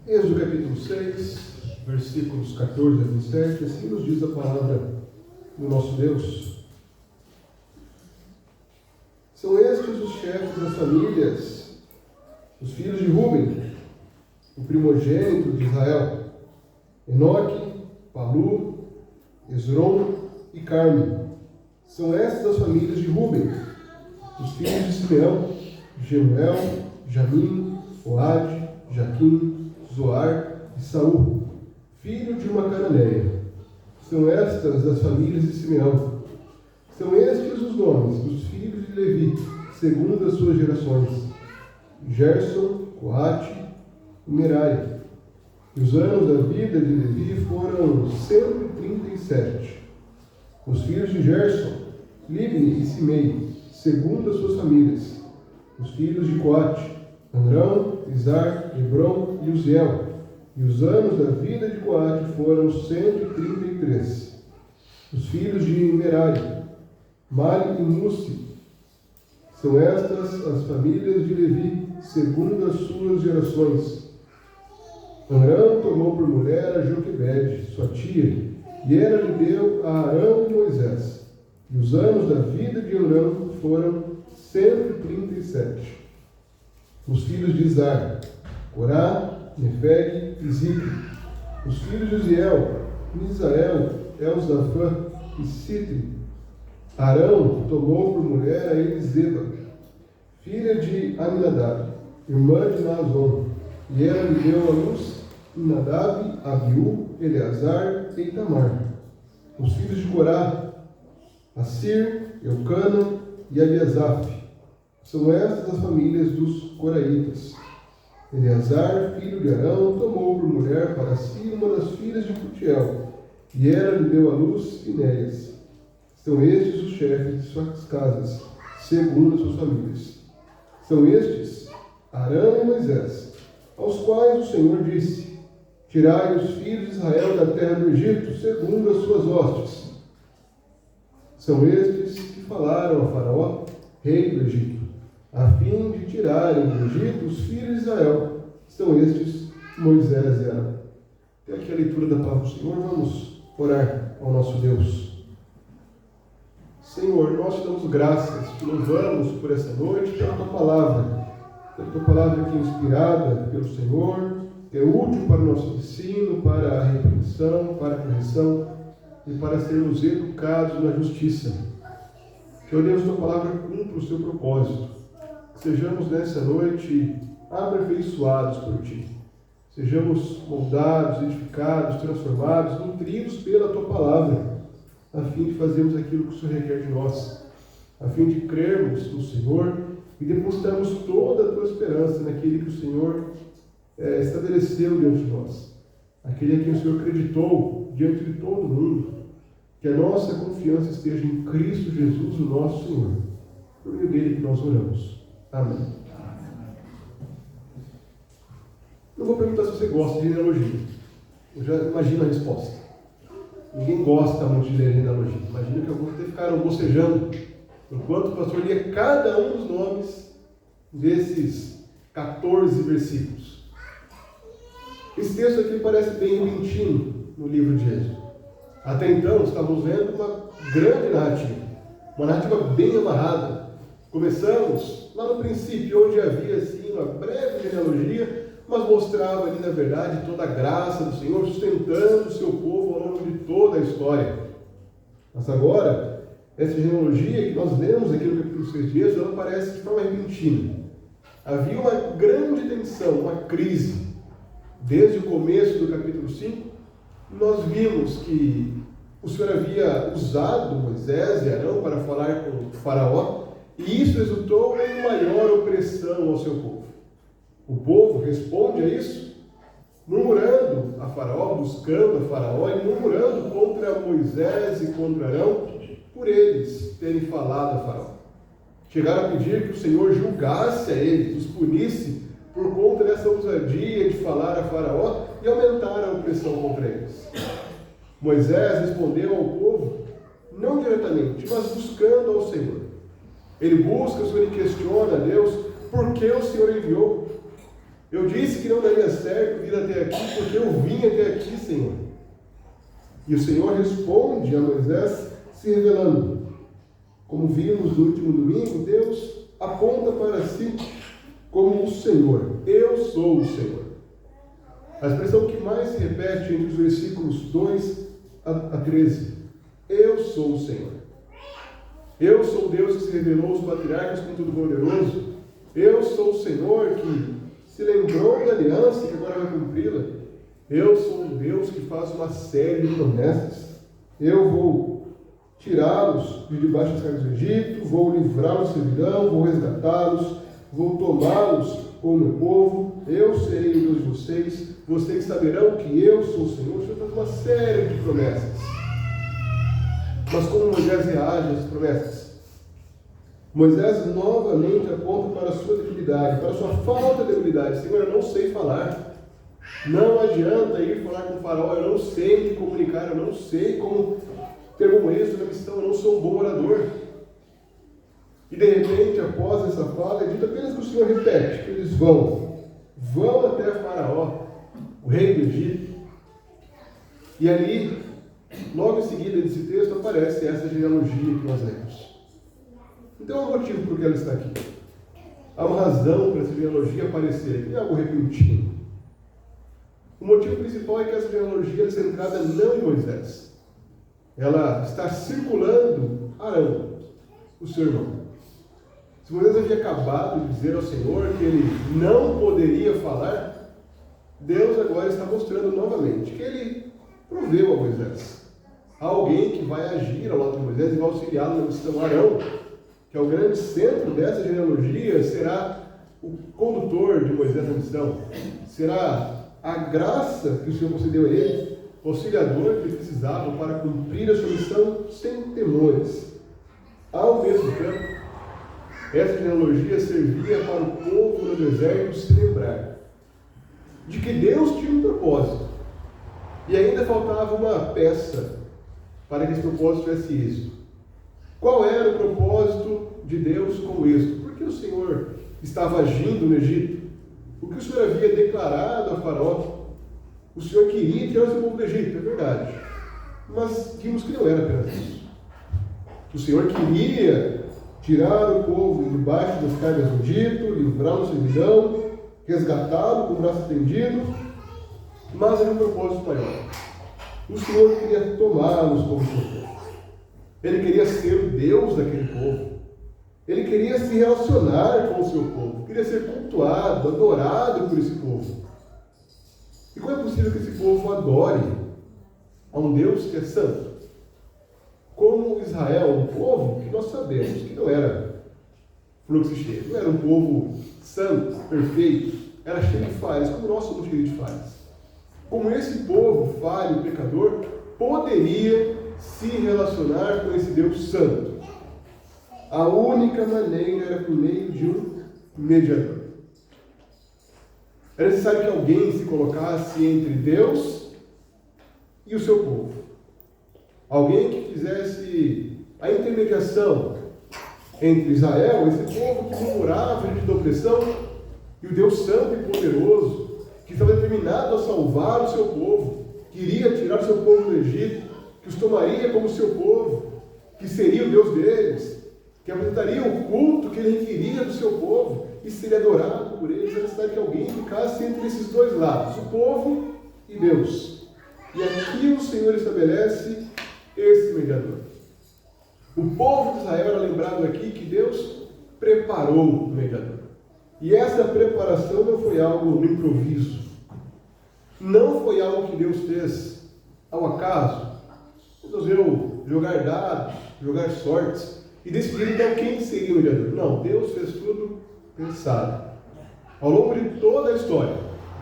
Êxodo capítulo 6, versículos 14 a 27, assim nos diz a palavra do nosso Deus. São estes os chefes das famílias, os filhos de Ruben, o primogênito de Israel: Enoque, Palu, Esrom e Carme. São estas as famílias de Ruben, os filhos de Simeão: Jemuel, Jamim, Oade, Jaquim, Zoar e Saul, filho de uma cananeia. São estas as famílias de Simeão. São estes os nomes dos filhos de Levi, segundo as suas gerações: Gerson, Coate e Merari. E os anos da vida de Levi foram 137. Os filhos de Gerson: Libni e Simei, segundo as suas famílias. Os filhos de Coate: Amrão, Izar, Hebron e Uziel. E os anos da vida de Coate foram 133. Os filhos de Merari: Mali e Mussi. São estas as famílias de Levi, segundo as suas gerações. Amrão tomou por mulher a Joquebede, sua tia, e ela lhe deu a Arão e Moisés. E os anos da vida de Amrão foram 137. Os filhos de Izar: Corá, Nefeg e Zique. Os filhos de Uziel: Misael, Elzafã e Sitri. Arão tomou por mulher a Eliseba, filha de Aminadab, irmã de Naazon, e ela lhe deu à luz Nadab, Abiú, Eleazar e Itamar. Os filhos de Corá: Assir, Eucana e Abiasaf. São estas as famílias dos coraitas. Eleazar, filho de Arão, tomou por mulher para si uma das filhas de Putiel, e ela lhe deu à luz Finéias. São estes os chefes de suas casas, segundo as suas famílias. São estes Arão e Moisés, aos quais o Senhor disse: Tirai os filhos de Israel da terra do Egito, segundo as suas hostes. São estes que falaram a Faraó, rei do Egito, a fim de tirarem do Egito os filhos de Israel. São estes Moisés e Arão. Até aqui a leitura da palavra do Senhor. Vamos orar ao nosso Deus. Senhor, nós te damos graças, te louvamos por essa noite, pela tua palavra que é inspirada pelo Senhor, que é útil para o nosso ensino, para a repreensão, para a correção e para sermos educados na justiça. Que, ó Deus, tua palavra cumpra o seu propósito. Que sejamos nessa noite aperfeiçoados por ti. Sejamos moldados, edificados, transformados, nutridos pela tua palavra, a fim de fazermos aquilo que o Senhor requer de nós, a fim de crermos no Senhor e depositarmos toda a tua esperança naquele que o Senhor estabeleceu diante de nós, aquele a quem o Senhor acreditou diante de todo mundo. Que a nossa confiança esteja em Cristo Jesus, o nosso Senhor. Por meio dele que nós oramos. Amém. Não vou perguntar se você gosta de genealogia. Eu já imagino a resposta. Ninguém gosta muito de ler genealogia. Imagino que alguns até ficaram bocejando enquanto o pastor lia cada um dos nomes desses 14 versículos. Esse texto aqui parece bem repentino no livro de Êxodo. Até então, estamos vendo uma grande narrativa, uma narrativa bem amarrada. Começamos lá no princípio, onde havia assim uma breve genealogia, mas mostrava ali, na verdade, toda a graça do Senhor sustentando o seu povo ao longo de toda a história. Mas agora, essa genealogia que nós lemos aqui no capítulo 6 de Êxodo, ela parece de forma repentina. Havia uma grande tensão, uma crise. Desde o começo do capítulo 5, nós vimos que o Senhor havia usado Moisés e Arão para falar com o Faraó, e isso resultou em maior opressão ao seu povo. O povo responde a isso, murmurando a Faraó, buscando a Faraó e murmurando contra Moisés e contra Arão, por eles terem falado a Faraó. Chegaram a pedir que o Senhor julgasse a eles, os punisse por conta dessa ousadia de falar a Faraó e aumentar a opressão contra eles. Moisés respondeu ao povo, não diretamente, mas buscando ao Senhor. Ele busca o Senhor e questiona a Deus, por que o Senhor enviou? Eu disse que não daria certo vir até aqui porque eu vim até aqui, Senhor. E o Senhor responde a Moisés se revelando. Como vimos no último domingo, Deus aponta para si como o Senhor. Eu sou o Senhor. A expressão que mais se repete entre os versículos 2 a 13. Eu sou o Senhor. Eu sou o Deus que se revelou aos patriarcas com tudo poderoso. Eu sou o Senhor que se lembrou da aliança e que agora vai cumpri-la. Eu sou o Deus que faz uma série de promessas. Eu vou tirá-los de debaixo das cargas do Egito, vou livrá-los da servidão, vou resgatá-los, vou tomá-los como meu povo. Eu serei o Deus de vocês. Vocês saberão que eu sou o Senhor. O Senhor faz uma série de promessas. Mas como Moisés reage às promessas? Moisés novamente aponta para a sua debilidade, para a sua falta de habilidade. Senhor, eu não sei falar. Não adianta ir falar com o faraó, eu não sei me comunicar, eu não sei como ter bom êxito na missão, eu não sou um bom orador. E de repente, após essa fala, é dito apenas que o Senhor repete, que eles vão até faraó, o rei do Egito. E ali, logo em seguida desse texto, aparece essa genealogia que nós lemos. Então há um motivo por que ela está aqui. Há uma razão para essa genealogia aparecer, não é algo repentino. O motivo principal é que essa genealogia é centrada não em Moisés. Ela está circulando Arão, o seu irmão. Se Moisés havia acabado de dizer ao Senhor que ele não poderia falar, Deus agora está mostrando novamente que ele proveu a Moisés. Há alguém que vai agir ao lado de Moisés e vai auxiliá-lo na missão. Arão, que é o grande centro dessa genealogia, será o condutor de Moisés na missão. Será a graça que o Senhor concedeu a ele, o auxiliador que ele precisava para cumprir a sua missão sem temores. Ao mesmo tempo, essa genealogia servia para o povo no deserto se lembrar de que Deus tinha um propósito. E ainda faltava uma peça para que esse propósito tivesse êxito. Qual era o propósito de Deus com o êxito? Por que o Senhor estava agindo no Egito? O que o Senhor havia declarado a Faraó? O Senhor queria tirar o seu povo do Egito, é verdade. Mas vimos que não era apenas isso. O Senhor queria tirar o povo debaixo das cargas do Egito, livrá-lo da servidão, resgatá-lo com o braço estendido, mas era um propósito maior. O Senhor queria tomá-los como seu povo. Ele queria ser o Deus daquele povo. Ele queria se relacionar com o seu povo. Queria ser cultuado, adorado por esse povo. E como é possível que esse povo adore a um Deus que é santo? Como Israel, um povo que nós sabemos que não era fluxo cheio, não era um povo santo, perfeito, era cheio de falhas, como nós somos cheios de falhas. Como esse povo falho, pecador, poderia se relacionar com esse Deus santo? A única maneira era por meio de um mediador. Era necessário que alguém se colocasse entre Deus e o seu povo. Alguém que fizesse a intermediação entre Israel, esse povo que murmurava de opressão, e o Deus santo e poderoso, que estava determinado a salvar o seu povo, que iria tirar o seu povo do Egito, que os tomaria como seu povo, que seria o Deus deles, que apresentaria o culto que ele requeria do seu povo e seria adorado por eles. Era necessário que alguém ficasse entre esses dois lados, o povo e Deus. E aqui o Senhor estabelece esse mediador. O povo de Israel era lembrado aqui que Deus preparou o mediador. E essa preparação não foi algo no improviso. Não foi algo que Deus fez ao acaso. Deus resolveu jogar dados, jogar sortes e decidir então quem seria o mediador. Não, Deus fez tudo pensado. Ao longo de toda a história,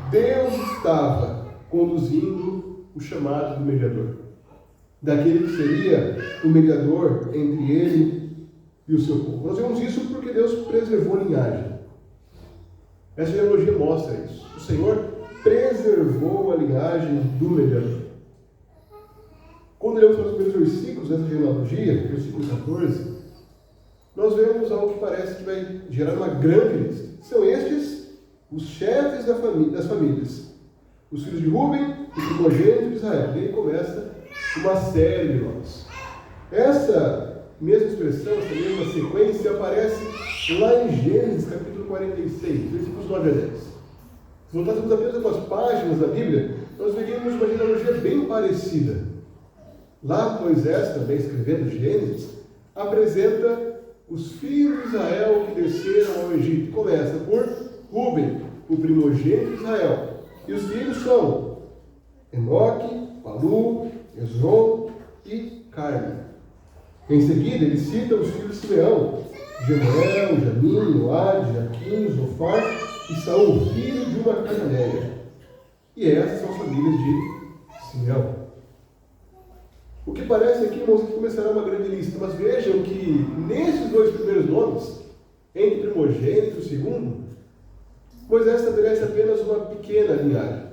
Deus estava conduzindo o chamado do mediador. Daquele que seria o mediador entre ele e o seu povo. Nós vemos isso porque Deus preservou a linhagem. Essa genealogia mostra isso. O Senhor preservou a linhagem do mediador. Quando lemos os primeiros versículos dessa genealogia, versículo 14, nós vemos algo que parece que vai gerar uma grande lista. São estes os chefes das famílias, os filhos de Rubem, o primogênito de Israel. E aí começa uma série de nomes. Essa mesma expressão, essa mesma sequência aparece lá em Gênesis, capítulo 46, versículos 9 a 10. Se voltássemos apenas algumas páginas da Bíblia, nós veríamos uma genealogia bem parecida. Lá Moisés, também escrevendo Gênesis, apresenta os filhos de Israel que desceram ao Egito. Começa por Rubem, o primogênito de Israel. E os filhos são Enoque, Palu, Esrom e Carme. Em seguida, ele cita os filhos de Simeão, Jemuel, Jamim, Oade, Jaquim, Zofar e Saul, filho de uma cananeia. E essas são as famílias de Simeão. O que parece aqui, irmãos, que começará uma grande lista, mas vejam que nesses dois primeiros nomes, entre o primogênito e o segundo, Moisés estabelece apenas uma pequena linhagem.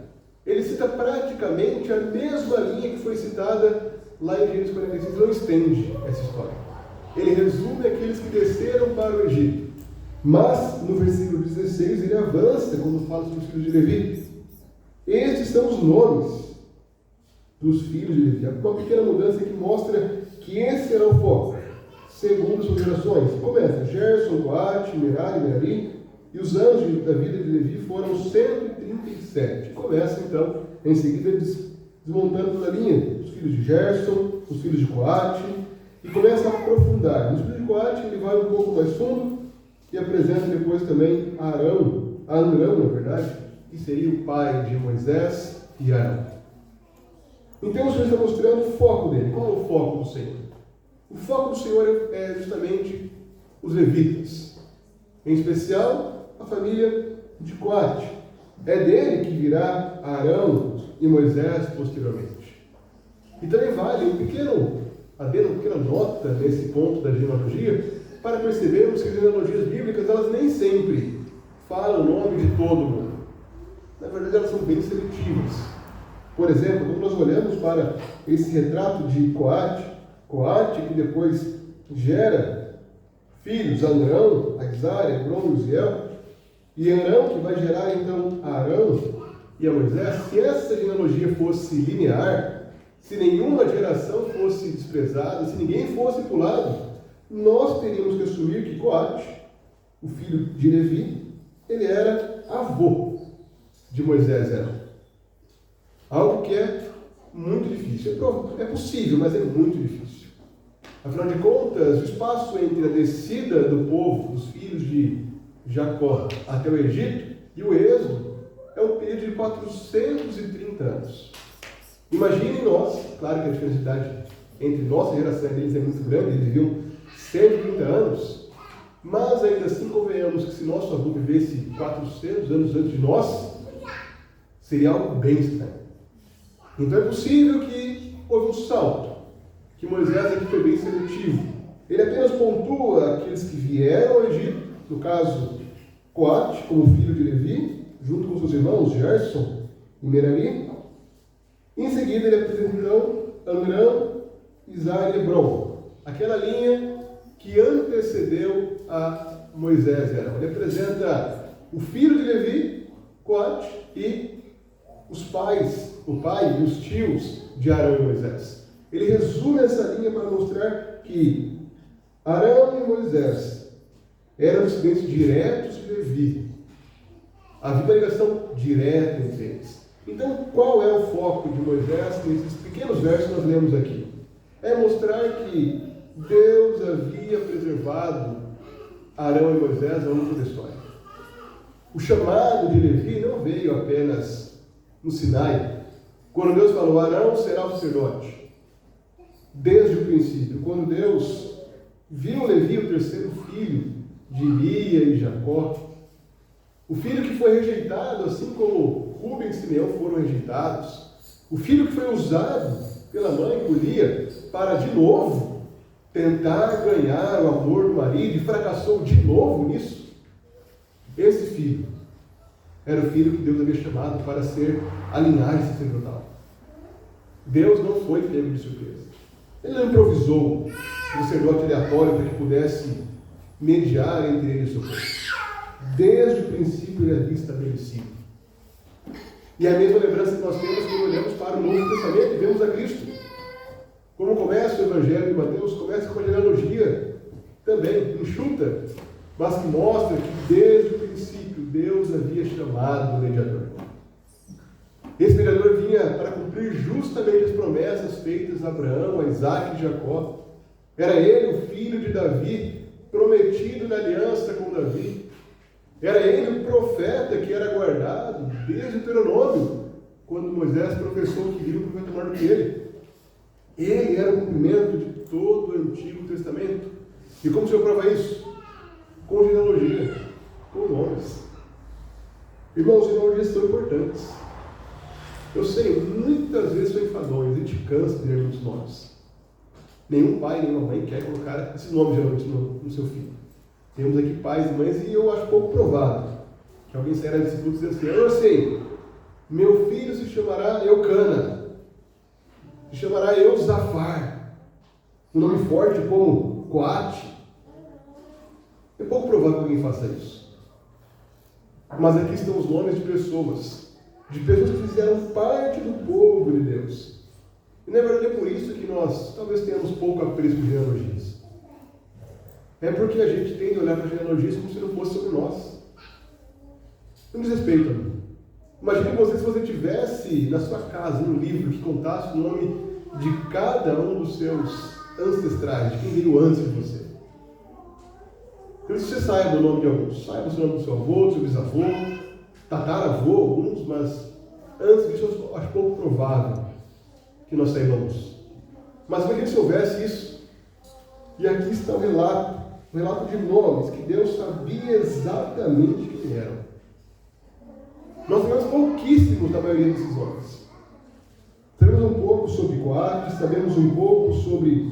Ele cita praticamente a mesma linha que foi citada lá em Gênesis 46, não estende essa história. Ele resume aqueles que desceram para o Egito. Mas, no versículo 16, ele avança quando fala sobre os filhos de Levi. Estes são os nomes dos filhos de Levi. Uma pequena mudança que mostra que esse será o foco, segundo suas gerações. Começa Gerson, Coate, Merari, Merari, e os anos da vida de Levi foram 137. Começa, então, em seguida, desmontando toda a linha. Os filhos de Gerson, os filhos de Coate, e começa a aprofundar. Nos filhos de Coate, ele vai um pouco mais fundo e apresenta depois também Arão, na verdade, que seria o pai de Moisés e Arão. Então, o Senhor está mostrando o foco dele. Qual é o foco do Senhor? O foco do Senhor é justamente os levitas, em especial a família de Coate. É dele que virá Arão e Moisés posteriormente. E também vale uma pequena nota nesse ponto da genealogia, para percebermos que as genealogias bíblicas, elas nem sempre falam o nome de todo mundo. Na verdade, elas são bem seletivas. Por exemplo, quando nós olhamos para esse retrato de Coate, que depois gera filhos, Amrão, Axar, Hebron e Uziel, e Arão, que vai gerar então Arão e a Moisés, se essa genealogia fosse linear, se nenhuma geração fosse desprezada, se ninguém fosse pulado, nós teríamos que assumir que Coate, o filho de Levi, ele era avô de Moisés e Arão. Algo que é muito difícil. É possível, mas é muito difícil. Afinal de contas, o espaço entre a descida do povo, dos filhos de Jacó, até o Egito e o Êxodo é um período de 430 anos. Imaginem nós, claro que a diferença entre nossa geração e deles é muito grande, eles viviam 130 anos, mas ainda assim convenhamos que se nosso avô vivesse 400 anos antes de nós, seria algo bem estranho. Então é possível que houve um salto, que Moisés aqui foi bem seletivo. Ele apenas pontua aqueles que vieram ao Egito, no caso Coate, como filho de Levi, junto com seus irmãos Gerson e Merari. Em seguida ele apresenta então Amrão, Izar e Hebron, aquela linha que antecedeu a Moisés e Arão. Ele apresenta o filho de Levi, Coate, e os pais, o pai e os tios de Arão e Moisés. Ele resume essa linha para mostrar que Arão e Moisés eram descendentes diretos de Levi. Havia uma ligação direta entre eles. Então, qual é o foco de Moisés nesses pequenos versos que nós lemos aqui? É mostrar que Deus havia preservado Arão e Moisés ao longo da história. O chamado de Levi não veio apenas no Sinai, quando Deus falou, Arão será o sacerdote. Desde o princípio, quando Deus viu Levi, o terceiro filho de Lia e Jacó, o filho que foi rejeitado, assim como Rubem e Simeão foram rejeitados, o filho que foi usado pela mãe, por Lia, para de novo tentar ganhar o amor do marido e fracassou de novo nisso, esse filho era o filho que Deus havia chamado para ser a linhagem sacerdotal. Deus não foi pego de surpresa. Ele não improvisou um sacerdote aleatório para que pudesse mediar entre ele e o seu povo. Desde o princípio ele havia estabelecido. E é a mesma lembrança que nós temos quando olhamos para o Novo Testamento e vemos a Cristo. Como começa o Evangelho de Mateus, começa com uma genealogia também, enxuta, mas que mostra que desde o princípio Deus havia chamado o mediador. Esse mediador vinha para cumprir justamente as promessas feitas a Abraão, a Isaac e Jacó. Era ele o filho de Davi, prometido na aliança com Davi. Era ele o profeta que era guardado desde o Deuteronômio, quando Moisés professou que viria um profeta maior do que ele. Ele era o cumprimento de todo o Antigo Testamento. E como se eu prova isso? Com genealogia, com nomes. Irmãos, genealogias são importantes. Eu sei, muitas vezes são enfadões, a gente cansa de ler muitos nomes. Nenhum pai, nenhuma mãe quer colocar esse nome geralmente no seu filho. Temos aqui pais e mães, e eu acho pouco provável que alguém sairá desse culto e dizer assim: eu sei, meu filho se chamará Eucana, se chamará Eusafar, um nome forte como Coate. É pouco provável que alguém faça isso. Mas aqui estão os nomes de pessoas que fizeram parte do povo de Deus. E na verdade é por isso que nós talvez tenhamos pouco apreço por genealogias. É porque a gente tende a olhar para genealogias como se não fosse sobre nós. Não desrespeita, amigo. Imagine você se você tivesse na sua casa um livro que contasse o nome de cada um dos seus ancestrais, de quem veio antes de você. Eu não sei se você saiba o nome de alguns. Saiba o nome do seu avô, do seu bisavô, tataravô, alguns, mas antes disso eu acho pouco provável que nós saibamos. Mas imagine se houvesse isso. E aqui está o relato de nomes que Deus sabia exatamente quem eram. Nós sabemos pouquíssimos da maioria desses nomes. Sabemos um pouco sobre Coate, sabemos um pouco sobre,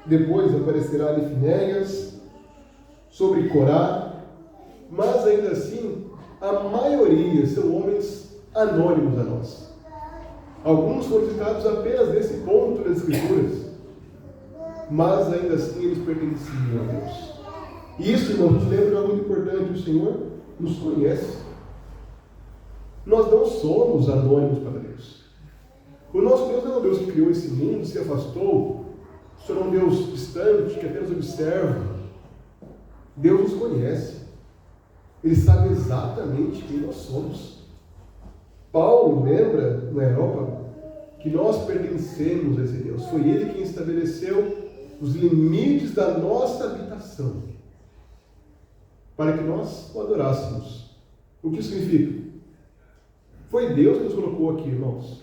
depois aparecerá ali Finéias, sobre Corá, mas ainda assim, a maioria são homens anônimos a nós. Alguns foram citados apenas nesse ponto das Escrituras, mas ainda assim eles pertenciam a Deus. E isso, irmãos, nos lembra de algo muito importante: o Senhor nos conhece. Nós não somos anônimos para Deus. O nosso Deus não é um Deus que criou esse mundo, se afastou. O Senhor é um Deus distante, que apenas observa. Deus nos conhece. Ele sabe exatamente quem nós somos. Paulo lembra na Europa que nós pertencemos a esse Deus. Foi Ele quem estabeleceu os limites da nossa habitação para que nós o adorássemos. O que isso significa? Foi Deus que nos colocou aqui, irmãos.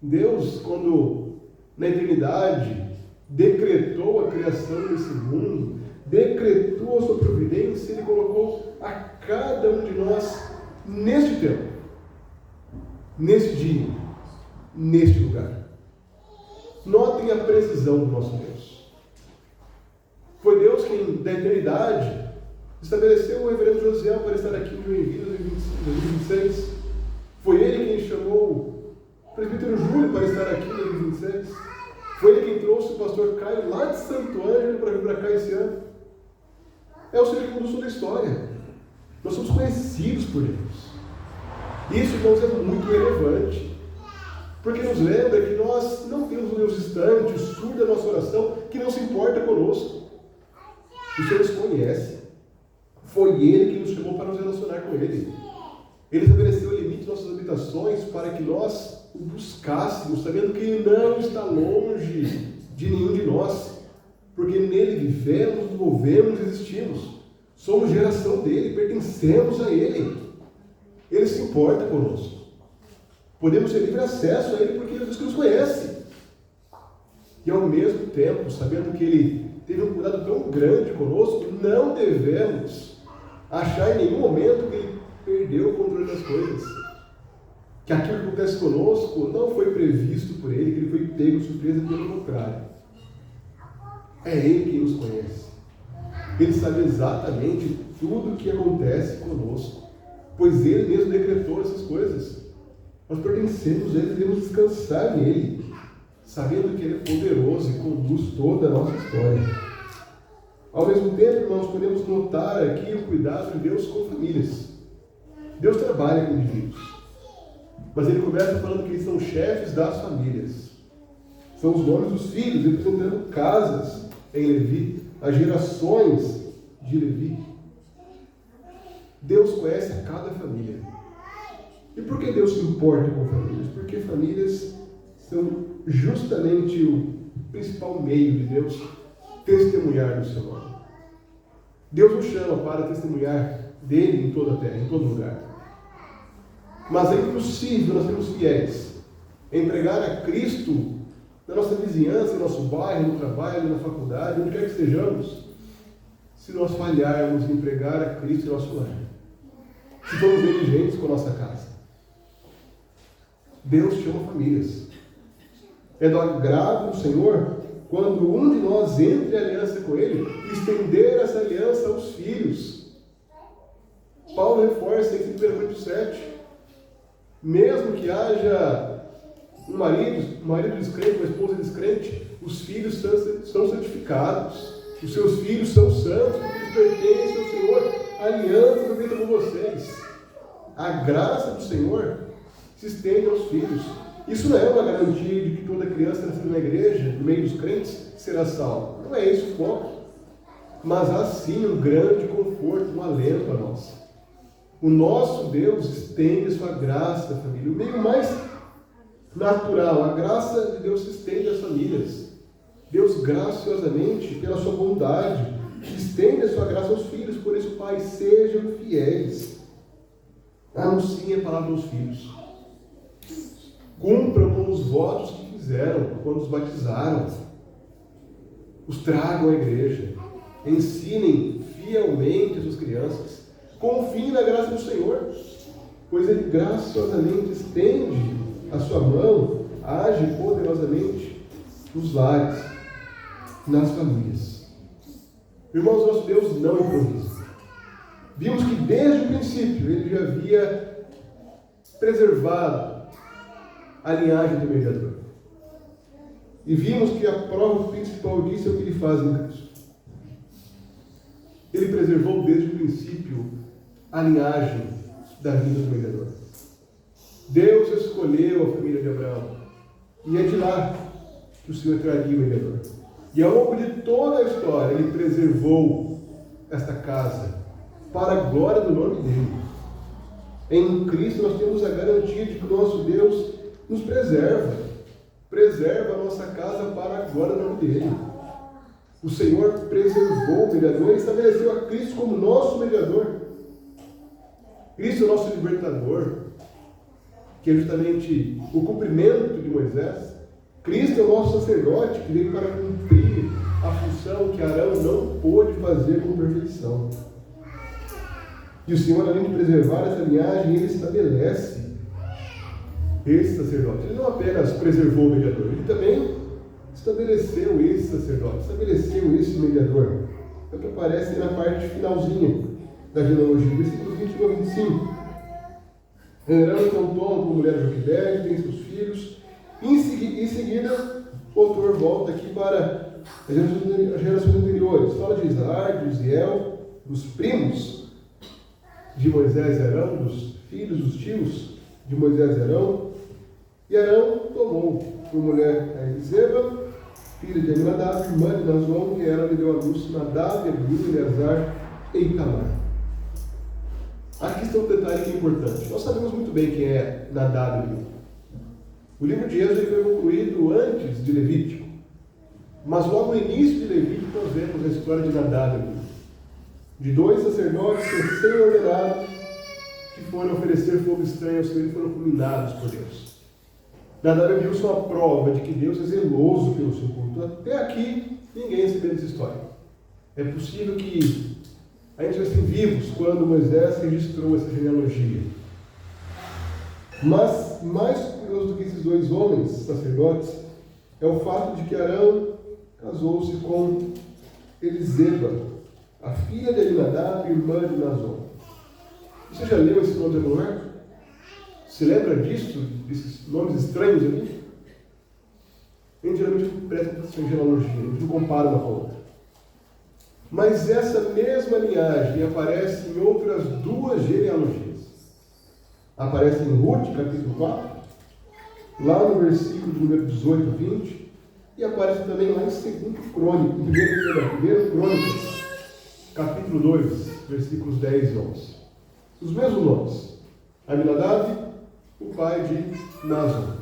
Deus, quando na eternidade decretou a criação desse mundo, decretou a sua providência, Ele colocou a cada um de nós neste tempo, neste dia, neste lugar. Notem a precisão do nosso Deus. Foi Deus quem, da eternidade, estabeleceu o reverendo Josiel para estar aqui em Joinville em 2026. Foi ele quem chamou o presbítero Júlio para estar aqui em 2026. Foi ele quem trouxe o pastor Caio lá de Santo Ângelo para vir para cá esse ano. É o Senhor que conduz toda a história. Nós somos conhecidos por Deus. Isso, irmãos, é muito relevante. Porque nos lembra que nós não temos um Deus distante, surdo da nossa oração, que não se importa conosco. O Senhor nos conhece. Foi Ele que nos chamou para nos relacionar com Ele. Ele estabeleceu o limite de nossas habitações para que nós o buscássemos, sabendo que Ele não está longe de nenhum de nós. Porque nele vivemos, nos movemos e existimos. Somos geração dele, pertencemos a Ele. Ele se importa conosco. Podemos ter livre acesso a Ele porque Ele é Deus que nos conhece. E ao mesmo tempo, sabendo que Ele teve um cuidado tão grande conosco, não devemos achar em nenhum momento que Ele perdeu o controle das coisas. Que aquilo que acontece conosco não foi previsto por Ele, que Ele foi pego de surpresa, pelo contrário. É Ele quem nos conhece. Ele sabe exatamente tudo o que acontece conosco, pois Ele mesmo decretou essas coisas. Nós pertencemos a Ele, devemos descansar nele, sabendo que Ele é poderoso e conduz toda a nossa história. Ao mesmo tempo, irmãos, podemos notar aqui o cuidado de Deus com famílias. Deus trabalha com indivíduos. Mas ele começa falando que eles são chefes das famílias. São os nomes dos filhos, representando casas em Levi, as gerações de Levi. Deus conhece a cada família. E por que Deus se importa com famílias? Porque famílias são justamente o principal meio de Deus testemunhar do seu nome. Deus nos chama para testemunhar dele em toda a terra, em todo lugar. Mas é impossível nós sermos fiéis em pregar a Cristo na nossa vizinhança, no nosso bairro, no trabalho, na faculdade, onde quer que estejamos, se nós falharmos em pregar a Cristo em nosso lar. Se formos negligentes com a nossa casa. Deus chama famílias. É do agrado do Senhor quando um de nós entre em aliança com Ele, estender essa aliança aos filhos. Paulo reforça isso em 1 Coríntios 7. Mesmo que haja um marido descrente, uma esposa descrente, os filhos são santificados. Os seus filhos são santos, porque eles pertencem ao Senhor. A aliança foi feita com vocês. A graça do Senhor se estende aos filhos. Isso não é uma garantia de que toda criança nascida na igreja, no meio dos crentes, será salva. Não é esse o foco. Mas há sim um grande conforto, um alento a nós. O nosso Deus estende a sua graça, família. O meio mais natural, a graça de Deus se estende às famílias. Deus graciosamente, pela sua bondade, estende a sua graça aos filhos. Por isso, pais, sejam fiéis. Anunciem a palavra aos filhos. Cumpram com os votos que fizeram quando os batizaram. Os tragam à igreja. Ensinem fielmente as suas crianças. Confiem na graça do Senhor, pois Ele graciosamente estende a sua mão, age poderosamente nos lares, nas famílias. Irmãos, nosso Deus não improvisa. Vimos que desde o princípio Ele já havia preservado a linhagem do mediador. E vimos que a prova principal disso é o que Ele faz em Cristo. Ele preservou desde o princípio a linhagem da vida do mediador. Deus escolheu a família de Abraão. E é de lá que o Senhor traria o mediador. E ao longo de toda a história, Ele preservou esta casa para a glória do nome dEle. Em Cristo nós temos a garantia de que o nosso Deus nos preserva. Preserva a nossa casa para a glória do nome dEle. O Senhor preservou o mediador e estabeleceu a Cristo como nosso mediador. Cristo é o nosso libertador, que é justamente o cumprimento de Moisés. Cristo é o nosso sacerdote, que veio para cumprir a função que Arão não pôde fazer com perfeição. E o Senhor, além de preservar essa linhagem, Ele estabelece esse sacerdote. Ele não apenas preservou o mediador, Ele também estabeleceu esse sacerdote, estabeleceu esse mediador. É o que aparece na parte finalzinha da genealogia, versículos 21 a 25. Arão então toma por mulher Joquebede, tem seus filhos. Em seguida, o autor volta aqui para as gerações anteriores. Fala de Isaac, de Uziel, dos primos de Moisés e Arão, dos filhos, dos tios de Moisés e Arão. E Arão tomou por mulher a Eliseba, filha de Aminadab, irmã de Nazon, e ela lhe deu a luz Nadab, Abiú, Eleazar e Itamar. Aqui está um detalhe que é importante. Nós sabemos muito bem quem é Nadab e Abiú. O livro de Êxodo foi concluído antes de Levítico. Mas logo no início de Levítico nós vemos a história de Nadab e Abiú. De dois sacerdotes recém-ordenados que foram oferecer fogo estranho ao Senhor e foram fulminados por Deus. Nadab e Abiú são a prova de que Deus é zeloso pelo seu culto. Até aqui, ninguém sabia dessa história. É possível que a gente estivesse vivos quando Moisés registrou essa genealogia. Mas, mais curioso do que esses dois homens, sacerdotes, é o fato de que Arão casou-se com Eliseba, a filha de Aminadab, irmã de Nazon. Você já leu esse nome de mulher? Se lembra disso, desses nomes estranhos ali? A gente geralmente presta atenção em genealogia, a gente não compara uma com a outra. Mas essa mesma linhagem aparece em outras duas genealogias. aparece em Ruth, capítulo 4, lá no versículo de número 18 a 20, e aparece também lá em 2 Crônicas, em 1 Crônicas, capítulo 2, versículos 10 e 11. Os mesmos nomes. Aminadab, o pai de Naasson.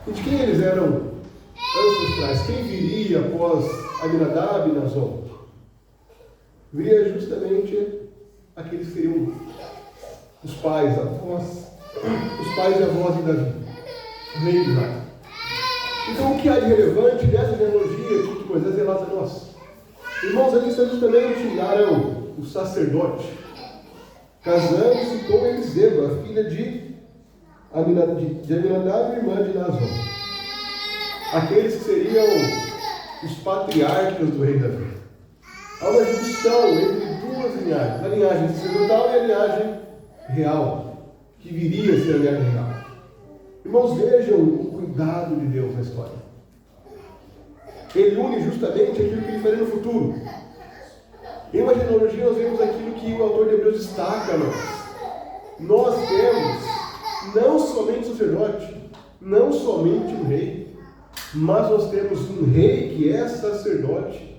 E de quem eles eram ancestrais? Quem viria após Aminadab e Naasson? Viria justamente aqueles que seriam os pais, avós, os pais e avós de Davi, o rei de Israel. Então, o que há de relevante dessa genealogia que Moisés relata a nós? Irmãos, ali está justamente Arão, o sacerdote, casando-se com Eliseba, a filha de Aminadab, irmã de Naasson. Aqueles que seriam os patriarcas do rei Davi. Há uma junção entre duas linhagens, a linhagem sacerdotal e a linhagem real, que viria a ser a linhagem real. Irmãos, vejam o cuidado de Deus na história. Ele une justamente aquilo que ele faria no futuro. Em uma genealogia nós vemos aquilo que o autor de Hebreus destaca a nós. Nós temos não somente sacerdote, não somente um rei, mas nós temos um rei que é sacerdote.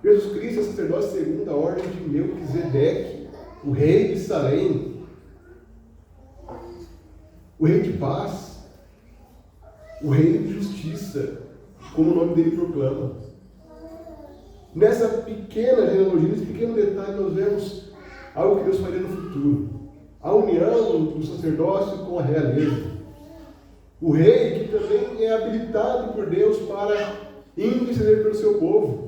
Jesus Cristo é sacerdote segundo a ordem de Melquisedeque, o rei de Salém, o rei de paz, o rei de justiça, como o nome dele proclama. Nessa pequena genealogia, nesse pequeno detalhe, nós vemos algo que Deus faria no futuro. A união do sacerdócio com a realeza. O rei que também é habilitado por Deus para interceder pelo seu povo.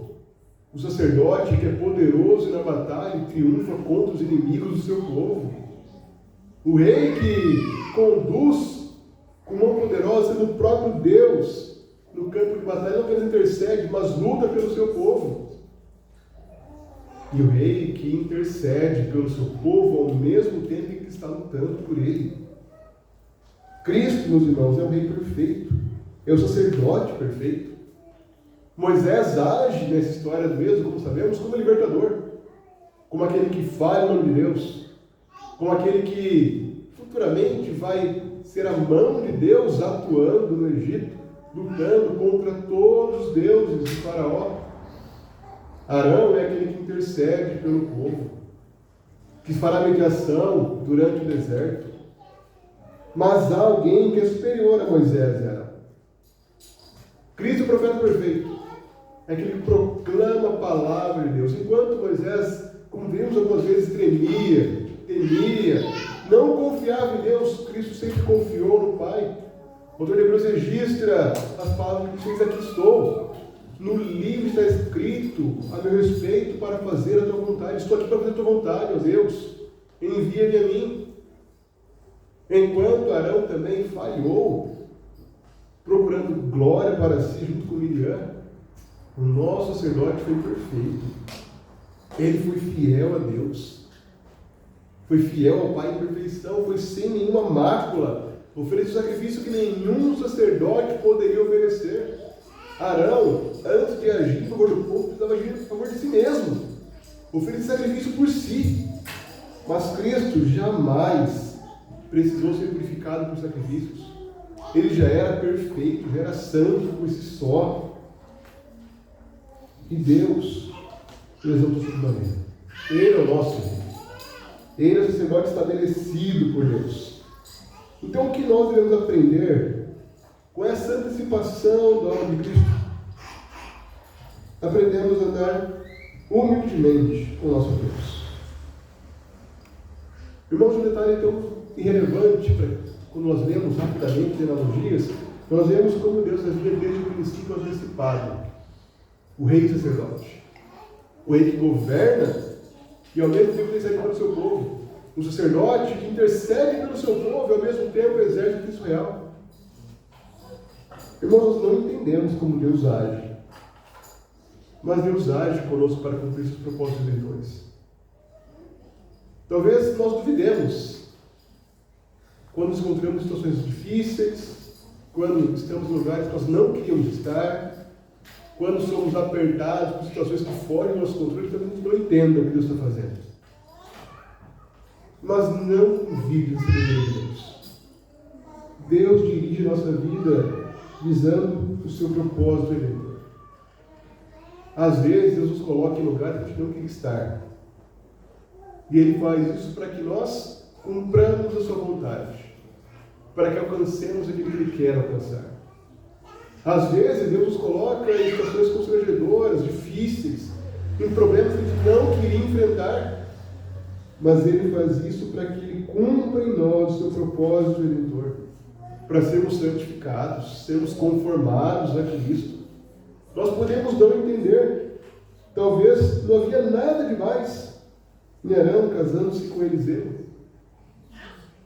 O sacerdote que é poderoso na batalha e triunfa contra os inimigos do seu povo. O rei que conduz com mão poderosa, sendo o próprio Deus no campo de batalha, não apenas intercede, mas luta pelo seu povo. E o rei que intercede pelo seu povo ao mesmo tempo em que está lutando por ele. Cristo, meus irmãos, é o rei perfeito, é o sacerdote perfeito. Moisés age nessa história do Êxodo, como sabemos, como libertador, como aquele que fala em nome de Deus, como aquele que futuramente vai ser a mão de Deus atuando no Egito, lutando contra todos os deuses de Faraó. Arão é aquele que intercede pelo povo, que fará mediação durante o deserto. Mas há alguém que é superior a Moisés e Arão. Cristo, o profeta perfeito, é aquele que proclama a palavra de Deus. Enquanto Moisés, como vimos algumas vezes, temia, não confiava em Deus, Cristo sempre confiou no Pai. O autor de Hebreus registra as palavras que diz: aqui estou. No livro está escrito a meu respeito para fazer a tua vontade. Estou aqui para fazer a tua vontade, ó Deus. Envia-me a mim. Enquanto Arão também falhou, procurando glória para si junto com Miriam, o nosso sacerdote foi perfeito. Ele foi fiel a Deus. Foi fiel ao Pai em perfeição. Foi sem nenhuma mácula. Ofereceu sacrifício que nenhum sacerdote poderia oferecer. Arão, antes de agir em favor do povo, precisava agir em favor de si mesmo. Oferecer sacrifício por si. Mas Cristo jamais precisou ser purificado por sacrifícios. Ele já era perfeito, já era santo por si só. E Deus o exaltou sobremaneira. Ele é o nosso rei. Ele é o sacerdote estabelecido por Deus. Então, o que nós devemos aprender com essa antecipação da obra de Cristo? Aprendemos a andar humildemente com o nosso Deus. Irmãos, um detalhe tão irrelevante quando nós lemos rapidamente as analogias, nós vemos como Deus havia desde o princípio antecipado o rei sacerdote, o rei que governa e ao mesmo tempo intercede pelo seu povo, o sacerdote que intercede pelo seu povo e ao mesmo tempo exerce o Cristo real. Irmãos, nós não entendemos como Deus age, mas Deus age conosco para cumprir seus propósitos redentores. Talvez nós duvidemos quando nos encontramos em situações difíceis, quando estamos em lugares que nós não queríamos estar, quando somos apertados por situações que fogem do nosso controle, talvez a gente não entenda o que Deus está fazendo. mas não convide a sabedoria de Deus. Deus dirige a nossa vida visando o seu propósito redentor. Às vezes, Deus nos coloca em lugares que a gente não quer estar. E Ele faz isso para que nós cumpramos a sua vontade, para que alcancemos aquilo que Ele quer alcançar. Às vezes, Deus nos coloca em situações constrangedoras, difíceis, em problemas que a gente não queria enfrentar, mas Ele faz isso para que Ele cumpra em nós o seu propósito redentor, para sermos santificados, sermos conformados a Cristo. Nós podemos não entender, talvez não havia nada demais em Arão casando-se com Eliseu,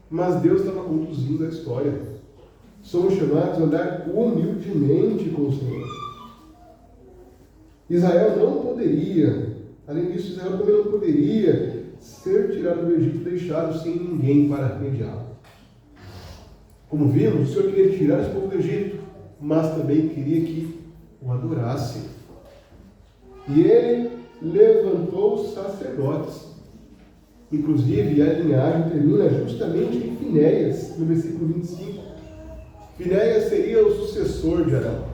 mas Deus estava conduzindo a história. Somos chamados a andar humildemente com o Senhor. Israel não poderia, além disso, Israel também não poderia ser tirado do Egito e deixado sem ninguém para mediá-lo. Como vimos, o Senhor queria tirar esse povo do Egito, mas também queria que o adorassem. E Ele levantou os sacerdotes. Inclusive, a linhagem termina justamente em Finéias, no versículo 25. Finéias seria o sucessor de Arão.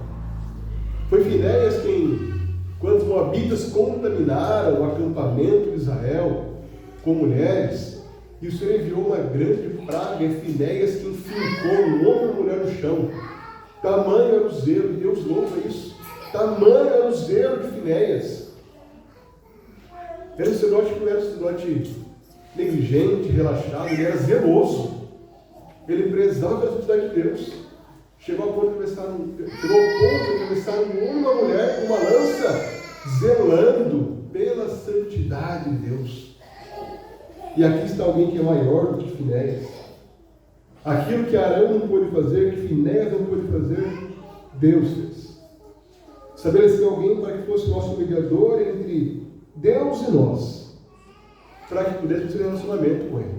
Foi Finéias quem, quando os moabitas contaminaram o acampamento de Israel com mulheres, e o Senhor enviou uma grande praga, e Finéias quem fincou um homem e uma mulher no chão. Tamanho era o zelo, e Deus louva isso. Tamanho era o zelo de Finéias. Era um sacerdote que não era um sacerdote negligente, relaxado, ele era zeloso. Ele prezava a santidade de Deus. Chegou ao ponto de atravessar um homem e uma mulher com uma lança, zelando pela santidade de Deus. E aqui está alguém que é maior do que Finéias. Aquilo que Arão não pôde fazer, que Finéias não pôde fazer, Deus fez. Estabeleceu alguém para que fosse nosso mediador entre Deus e nós, para que pudéssemos ter relacionamento com Ele.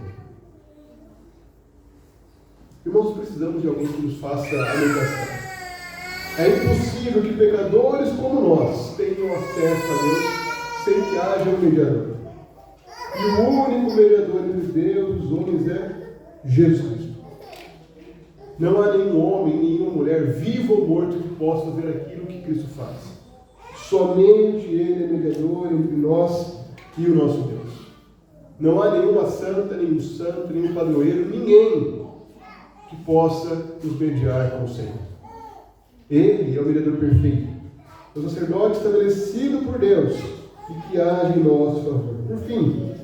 Irmãos, precisamos de alguém que nos faça a mediação. É impossível que pecadores como nós tenham acesso a Deus sem que haja um mediador. E o único mediador entre Deus e os homens é Jesus Cristo. Não há nenhum homem, nenhuma mulher, vivo ou morto, que possa fazer aquilo que Cristo faz. Somente Ele é mediador entre nós e o nosso Deus. Não há nenhuma santa, nenhum santo, nenhum padroeiro, ninguém que possa nos mediar com o Senhor. Ele é o mediador perfeito, o sacerdote estabelecido por Deus e que age em nosso favor. Por fim,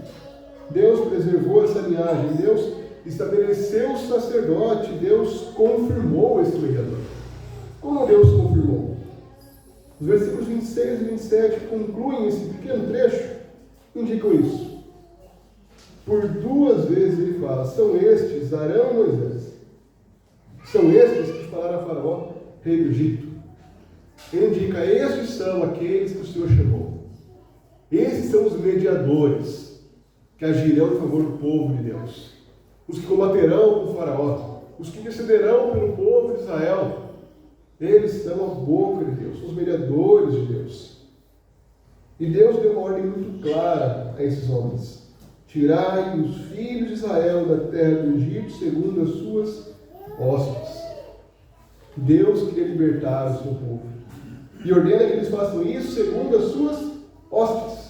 Deus preservou essa linhagem, Deus estabeleceu o sacerdote, Deus confirmou esse mediador. Como Deus confirmou? Os versículos 26 e 27 concluem esse pequeno trecho, indicam isso. Por duas vezes ele fala, são estes, Arão e Moisés. São estes que falaram a Faraó, rei do Egito. Ele indica, estes são aqueles que o Senhor chamou. Esses são os mediadores que agirão em favor do povo de Deus. Os que combaterão com o Faraó. Os que intercederão pelo povo de Israel. Eles são a boca de Deus, os mediadores de Deus. E Deus deu uma ordem muito clara a esses homens. Tirai os filhos de Israel da terra do Egito segundo as suas hóspedes. Deus queria libertar o seu povo. E ordena que eles façam isso segundo as suas hóspedes.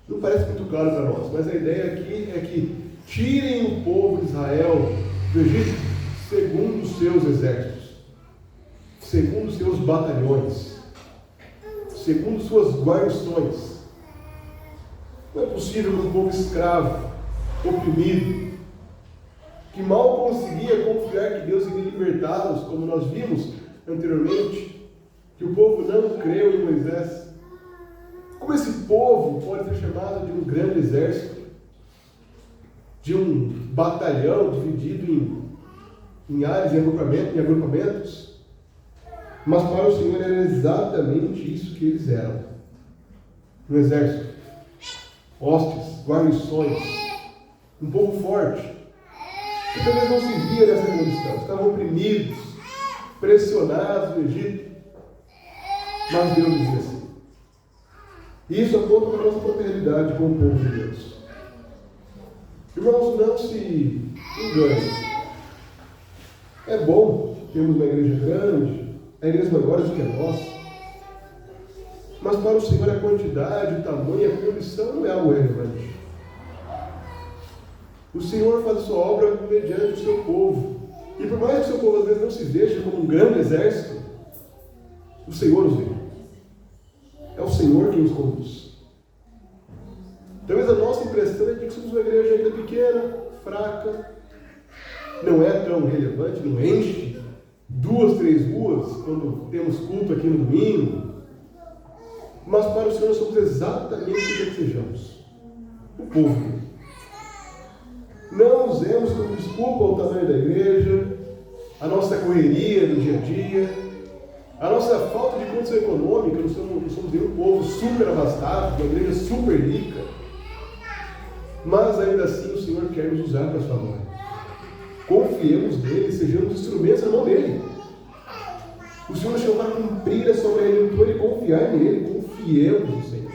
Não parece muito claro para nós, mas a ideia aqui é que tirem o povo de Israel do Egito segundo os seus exércitos, segundo os seus batalhões, segundo suas guarnições. Não é possível que um povo escravo, oprimido, que mal conseguia confiar que Deus iria libertá-los, como nós vimos anteriormente, que o povo não creu em Moisés. Como esse povo pode ser chamado de um grande exército, de um batalhão dividido em áreas, em agrupamentos? Mas para o Senhor era exatamente isso que eles eram. Um exército, hostes, guarnições, um povo forte, que talvez não se via nessa condição, estavam oprimidos, pressionados no Egito, mas Deus dizia assim. E isso aponta para a nossa própria realidade com o povo de Deus. Irmãos, não se engane. É bom termos uma igreja grande, a igreja maior do que a nossa. Mas para o Senhor a quantidade, o tamanho e a condição não é algo relevante. O Senhor faz a sua obra mediante o seu povo. E por mais que o seu povo às vezes não se veja como um grande exército, o Senhor os vê. É o Senhor quem os conduz. Talvez a nossa impressão é de que somos uma igreja ainda pequena, fraca, não é tão relevante, não enche 2, 3 ruas quando temos culto aqui no domingo. Mas para o Senhor nós somos exatamente o que desejamos. O povo. Não usemos como desculpa o tamanho da igreja, a nossa correria do dia a dia, a nossa falta de condição econômica. Não somos um povo super abastado, uma igreja super rica. Mas ainda assim o Senhor quer nos usar para a sua glória. Confiemos nele, sejamos instrumentos na mão dele. O Senhor nos chamou para cumprir a sua redentora e confiar nele. Confiemos no Senhor.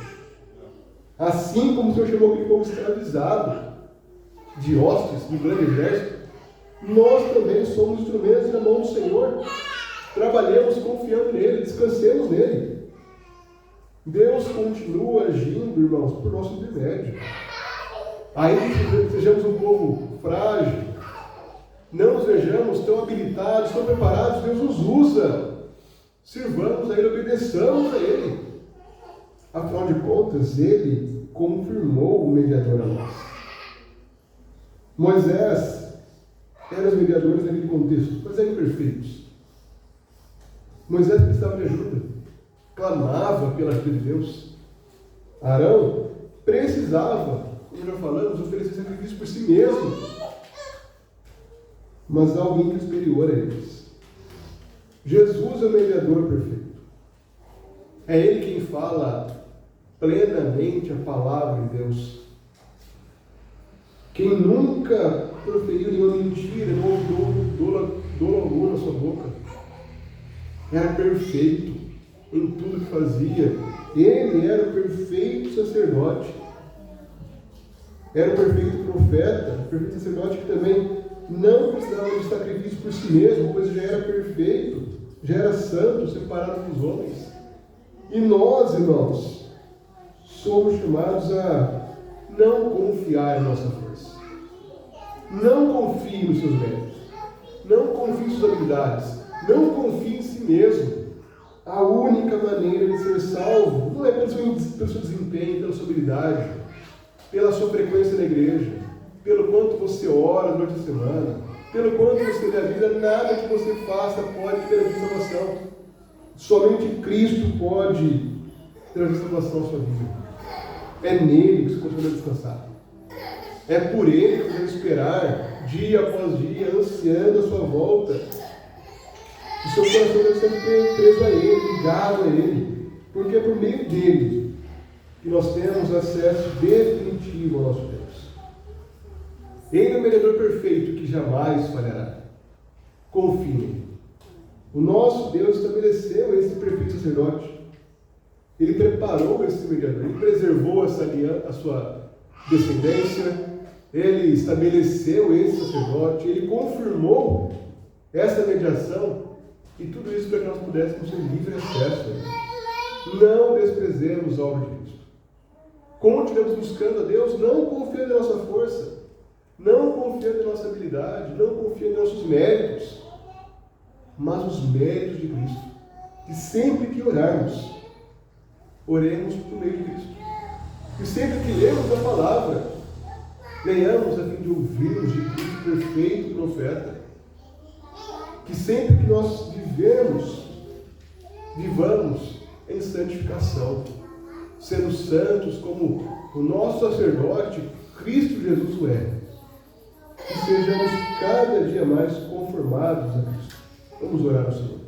Assim como o Senhor chamou aquele povo escravizado de hostes, do grande exército, nós também somos instrumentos na mão do Senhor. Trabalhemos confiando nele, descansemos nele. Deus continua agindo, irmãos, por nosso intermédio. Ainda que sejamos um povo frágil, não nos vejamos tão habilitados, tão preparados, Deus nos usa. Sirvamos a Ele, obedeçamos a Ele. Afinal de contas, Ele confirmou o mediador a nós. Moisés era os mediadores naquele contexto, mas eram imperfeitos. Moisés precisava de ajuda, clamava pela ajuda de Deus. Arão precisava, como já falamos, oferecer sacrifício por si mesmo. Mas há alguém que é superior a eles. Jesus é o mediador perfeito. É Ele quem fala plenamente a palavra de Deus. Quem nunca proferiu nenhuma mentira, não houve dolo algum na sua boca. Era perfeito em tudo que fazia. Ele era o perfeito sacerdote. Era o perfeito profeta, o perfeito sacerdote que também não precisava de sacrifício por si mesmo, pois já era perfeito, já era santo, separado dos homens. E nós, irmãos, somos chamados a não confiar em nossa força. Não confie nos seus méritos. Não confie em suas habilidades. Não confie em si mesmo. A única maneira de ser salvo não é pelo seu desempenho, pela sua habilidade, pela sua frequência na igreja, pelo quanto você ora durante a semana, pelo quanto você lê a Bíblia. Nada que você faça pode ter salvação. Somente Cristo pode trazer salvação à sua vida. É nele que você consegue descansar. É por ele que você deve esperar, dia após dia, ansiando a sua volta. O seu coração deve ser preso a ele, ligado a ele, porque é por meio dele que nós temos acesso definitivo ao nosso Deus. Ele é o mediador perfeito que jamais falhará. Confie nele. O nosso Deus estabeleceu esse perfeito sacerdote. Ele preparou esse mediador, ele preservou essa aliança, a sua descendência, ele estabeleceu esse sacerdote, ele confirmou essa mediação, e tudo isso para que nós pudéssemos ter livre acesso a ele. Não desprezemos a obra de Cristo. Continuemos buscando a Deus, não confiando em nossa força, não confiando em nossa habilidade, não confiando em nossos méritos, mas os méritos de Cristo. E sempre que orarmos, oremos por meio de Cristo. E sempre que lemos a palavra, venhamos a fim de ouvirmos de Cristo perfeito profeta. Que sempre que nós vivamos em santificação, sendo santos como o nosso sacerdote, Cristo Jesus o é. Que sejamos cada dia mais conformados a Cristo. Vamos orar ao Senhor.